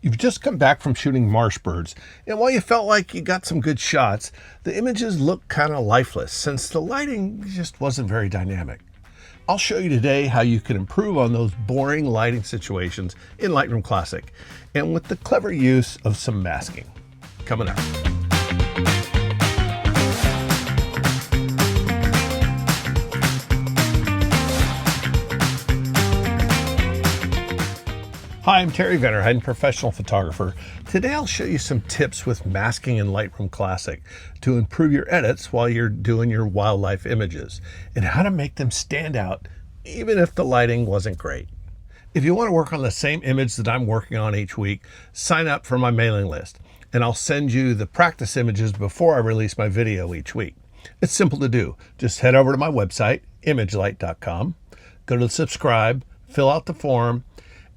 You've just come back from shooting marsh birds, and while you felt like you got some good shots, the images look kind of lifeless since the lighting just wasn't very dynamic. I'll show you today how you can improve on those boring lighting situations in Lightroom Classic, and with the clever use of some masking. Coming up. Hi, I'm Terry Vanderheiden, professional photographer. Today I'll show you some tips with masking in Lightroom Classic to improve your edits while you're doing your wildlife images, and how to make them stand out even if the lighting wasn't great. If you want to work on the same image that I'm working on each week, sign up for my mailing list, and I'll send you the practice images before I release my video each week. It's simple to do. Just head over to my website, imagelight.com, go to subscribe, fill out the form,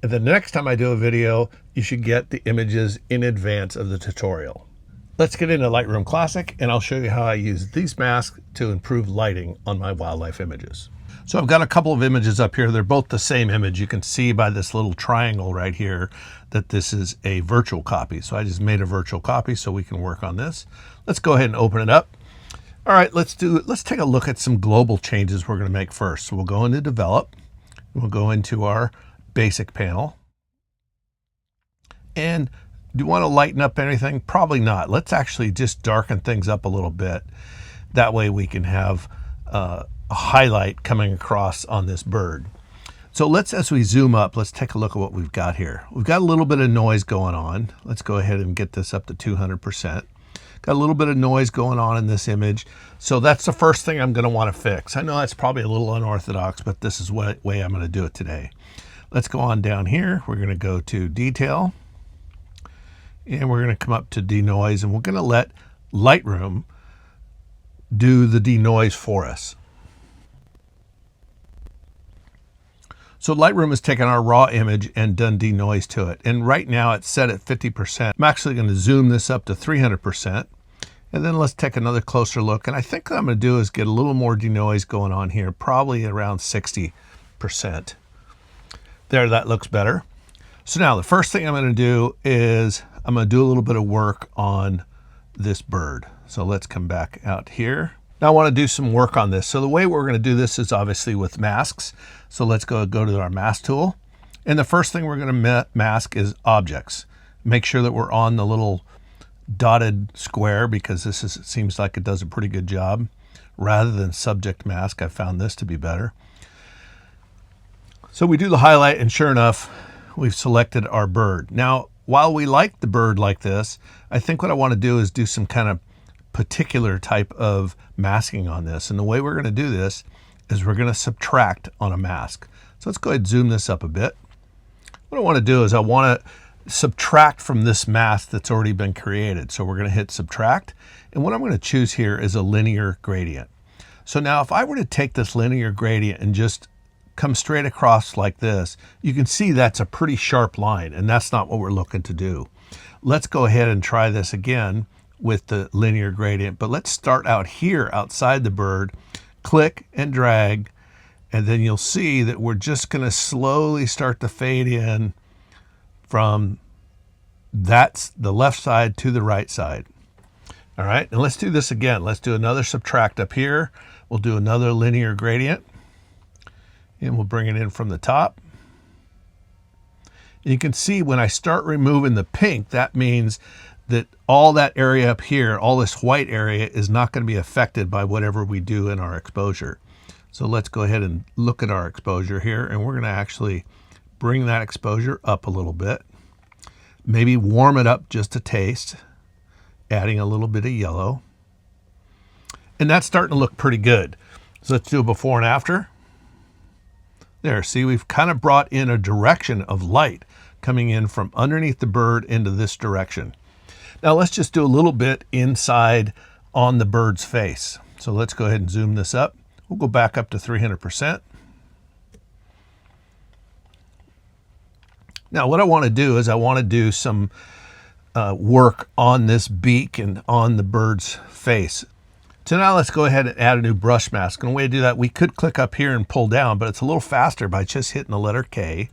and the next time I do a video, you should get the images in advance of the tutorial. Let's get into Lightroom Classic, and I'll show you how I use these masks to improve lighting on my wildlife images. So I've got a couple of images up here. They're both the same image. You can see by this little triangle right here that this is a virtual copy. So I just made a virtual copy so we can work on this. Let's go ahead and open it up. All right, let's take a look at some global changes we're going to make first. So we'll go into Develop. We'll go into our Basic panel. And do you want to lighten up anything? Probably not. Let's actually just darken things up a little bit. That way we can have a highlight coming across on this bird. So as we zoom up, let's take a look at what we've got here. We've got a little bit of noise going on. Let's go ahead and get this up to 200%. Got a little bit of noise going on in this image. So that's the first thing I'm going to want to fix. I know that's probably a little unorthodox, but this is the way I'm going to do it today. Let's go on down here. We're going to go to Detail, and we're going to come up to Denoise, and we're going to let Lightroom do the denoise for us. So Lightroom has taken our raw image and done denoise to it. And right now it's set at 50%. I'm actually going to zoom this up to 300%. And then let's take another closer look. And I think what I'm going to do is get a little more denoise going on here, probably around 60%. There, that looks better. So now the first thing I'm going to do is I'm going to do a little bit of work on this bird. So let's come back out here. Now I want to do some work on this. So the way we're going to do this is obviously with masks. So let's go to our mask tool. And the first thing we're going to mask is objects. Make sure that we're on the little dotted square, because it seems like it does a pretty good job. Rather than subject mask, I found this to be better. So we do the highlight, and sure enough, we've selected our bird. Now, while we like the bird like this, I think what I want to do is do some kind of particular type of masking on this. And the way we're going to do this is we're going to subtract on a mask. So let's go ahead and zoom this up a bit. What I want to do is I want to subtract from this mask that's already been created. So we're going to hit subtract. And what I'm going to choose here is a linear gradient. So now if I were to take this linear gradient and just come straight across like this, you can see that's a pretty sharp line, and that's not what we're looking to do. Let's go ahead and try this again with the linear gradient, but let's start out here outside the bird, click and drag, and then you'll see that we're just going to slowly start to fade in from the left side to the right side. All right, and let's do this again. Let's do another subtract up here. We'll do another linear gradient, and we'll bring it in from the top. And you can see when I start removing the pink, that means that all that area up here, all this white area, is not going to be affected by whatever we do in our exposure. So let's go ahead and look at our exposure here, and we're going to actually bring that exposure up a little bit. Maybe warm it up just a taste, adding a little bit of yellow. And that's starting to look pretty good. So let's do a before and after. There, see, we've kind of brought in a direction of light coming in from underneath the bird into this direction. Now let's just do a little bit inside on the bird's face. So let's go ahead and zoom this up. We'll go back up to 300%. Now what I want to do is I want to do some work on this beak and on the bird's face. So now let's go ahead and add a new brush mask. And the way to do that, we could click up here and pull down, but it's a little faster by just hitting the letter K.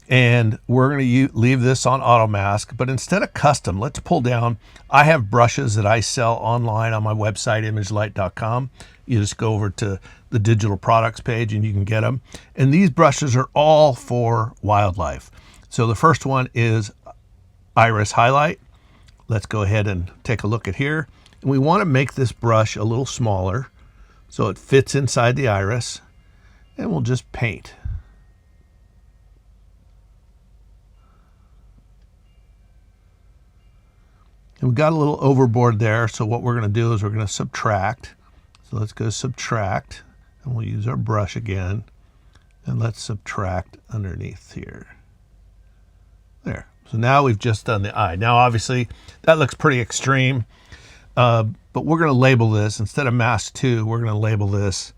And we're going to leave this on auto mask, but instead of custom, let's pull down. I have brushes that I sell online on my website, imagelight.com. You just go over to the digital products page and you can get them. And these brushes are all for wildlife. So the first one is Iris Highlight. Let's go ahead and take a look at here. And we want to make this brush a little smaller so it fits inside the iris. And we'll just paint. And we've got a little overboard there, so what we're going to do is we're going to subtract. So let's go subtract, and we'll use our brush again, and let's subtract underneath here. There. So now we've just done the eye. Now obviously that looks pretty extreme, but we're going to label this, instead of mask 2, we're going to label this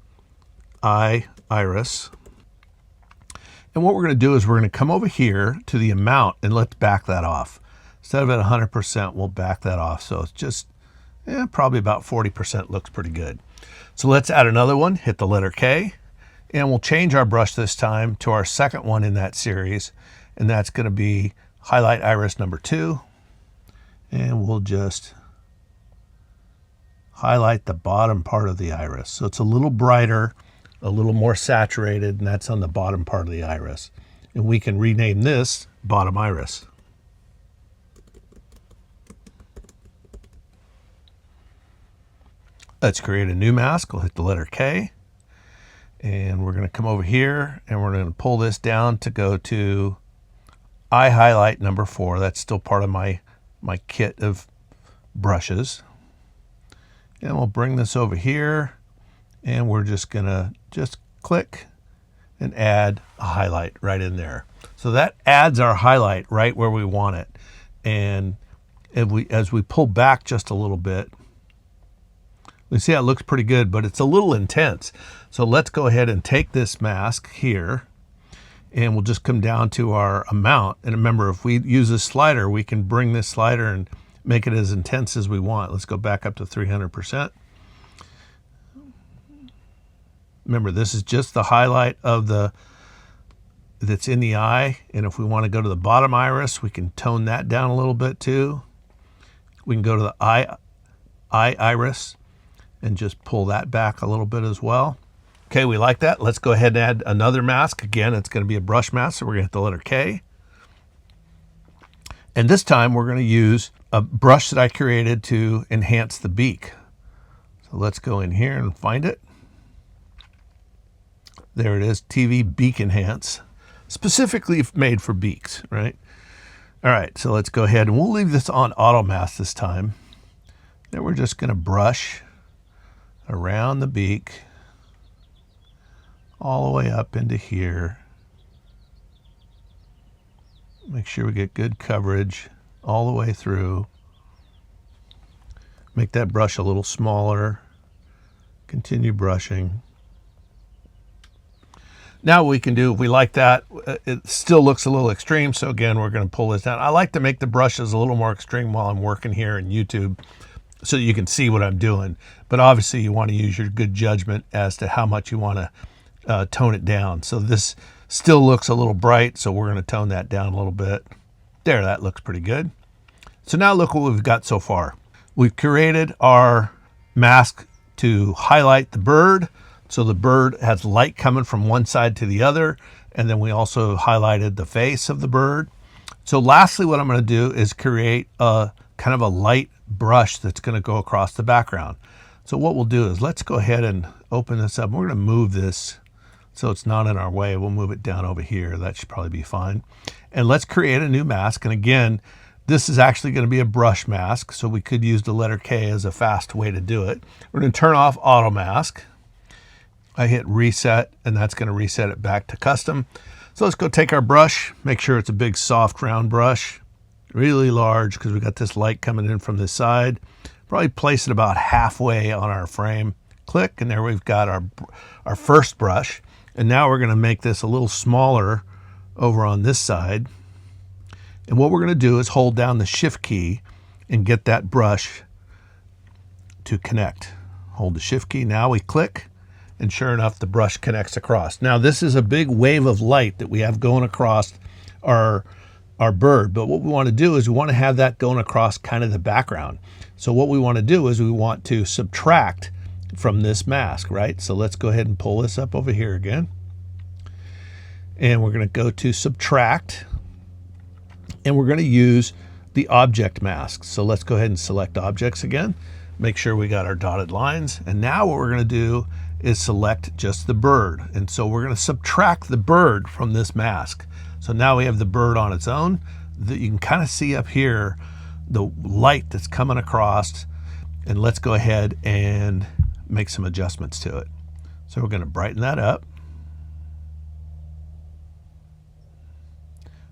eye iris. And what we're going to do is we're going to come over here to the amount, and let's back that off. Instead of at 100%, we'll back that off. So it's just probably about 40% looks pretty good. So let's add another one, hit the letter K, and we'll change our brush this time to our second one in that series. And that's going to be Highlight Iris number 2. And we'll just highlight the bottom part of the iris. So it's a little brighter, a little more saturated, and that's on the bottom part of the iris. And we can rename this Bottom Iris. Let's create a new mask. We'll hit the letter K. And we're going to come over here and we're going to pull this down to go to Eye Highlight number 4. That's still part of my kit of brushes. And we'll bring this over here and we're just going to click and add a highlight right in there. So that adds our highlight right where we want it. And as we pull back just a little bit, we see how it looks pretty good, but it's a little intense. So let's go ahead and take this mask here and we'll just come down to our amount. And remember, if we use this slider, we can bring this slider and make it as intense as we want. Let's go back up to 300%. Remember, this is just the highlight of that's in the eye. And if we want to go to the bottom iris, we can tone that down a little bit too. We can go to the eye iris and just pull that back a little bit as well. Okay, we like that. Let's go ahead and add another mask. Again, it's going to be a brush mask, so we're going to hit the letter K. And this time we're going to use a brush that I created to enhance the beak. So let's go in here and find it. There it is, TV Beak Enhance. Specifically made for beaks, right? All right, so let's go ahead and we'll leave this on auto mask this time. Then we're just going to brush around the beak all the way up into here. Make sure we get good coverage all the way through. Make that brush a little smaller. Continue brushing. Now what we can do, if we like that, it still looks a little extreme, so again, we're going to pull this down. I like to make the brushes a little more extreme while I'm working here in YouTube, so you can see what I'm doing. But obviously you want to use your good judgment as to how much you want to tone it down. So this still looks a little bright, so we're going to tone that down a little bit. There, that looks pretty good. So now look what we've got so far. We've created our mask to highlight the bird. So the bird has light coming from one side to the other. And then we also highlighted the face of the bird. So lastly, what I'm going to do is create a kind of a light brush that's going to go across the background. So what we'll do is let's go ahead and open this up. We're going to move this so it's not in our way. We'll move it down over here. That should probably be fine. And let's create a new mask. And again, this is actually going to be a brush mask. So we could use the letter K as a fast way to do it. We're going to turn off auto mask. I hit reset and that's going to reset it back to custom. So let's go take our brush, make sure it's a big soft round brush, really large because we got this light coming in from this side. Probably place it about halfway on our frame. Click, and there we've got our first brush. And now we're going to make this a little smaller over on this side. And what we're going to do is hold down the shift key and get that brush to connect. Hold the shift key. Now we click, and sure enough, the brush connects across. Now this is a big wave of light that we have going across our bird. But what we want to do is we want to have that going across kind of the background. So what we want to do is we want to subtract from this mask, right? So let's go ahead and pull this up over here again. And we're going to go to subtract, and we're going to use the object mask. So let's go ahead and select objects again. Make sure we got our dotted lines. And now what we're going to do is select just the bird. And so we're going to subtract the bird from this mask. So now we have the bird on its own. You can kind of see up here the light that's coming across. And let's go ahead and make some adjustments to it. So we're going to brighten that up.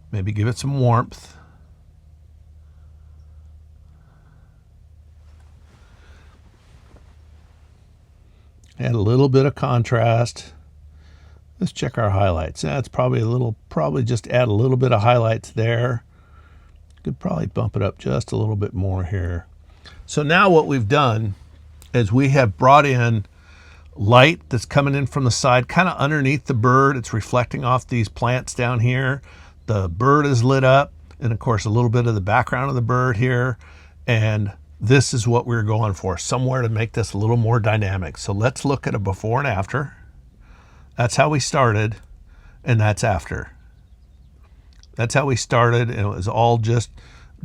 Maybe give it some warmth. Add a little bit of contrast. Let's check our highlights. That's probably just add a little bit of highlights there. Could probably bump it up just a little bit more here. So now what we've done is we have brought in light that's coming in from the side, kind of underneath the bird. It's reflecting off these plants down here. The bird is lit up, and of course a little bit of the background of the bird here. And this is what we're going for, somewhere to make this a little more dynamic. So let's look at a before and after. That's how we started, and that's after. That's how we started, and it was all just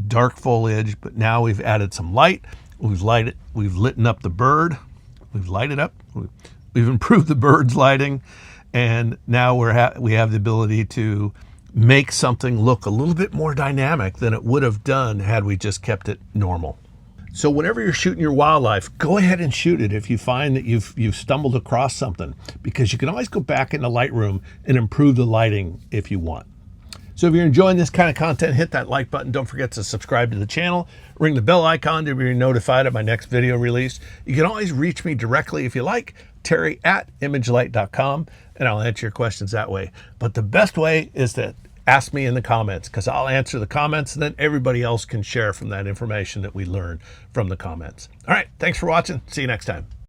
dark foliage, but now we've added some light. We've lit up the bird. We've lighted up. We've improved the bird's lighting, and now we have the ability to make something look a little bit more dynamic than it would have done had we just kept it normal. So whenever you're shooting your wildlife, go ahead and shoot it if you find that you've stumbled across something, because you can always go back into Lightroom and improve the lighting if you want. So if you're enjoying this kind of content, hit that like button. Don't forget to subscribe to the channel. Ring the bell icon to be notified of my next video release. You can always reach me directly if you like, terry@imagelight.com, and I'll answer your questions that way. But the best way is to ask me in the comments, because I'll answer the comments, and then everybody else can share from that information that we learn from the comments. All right, thanks for watching. See you next time.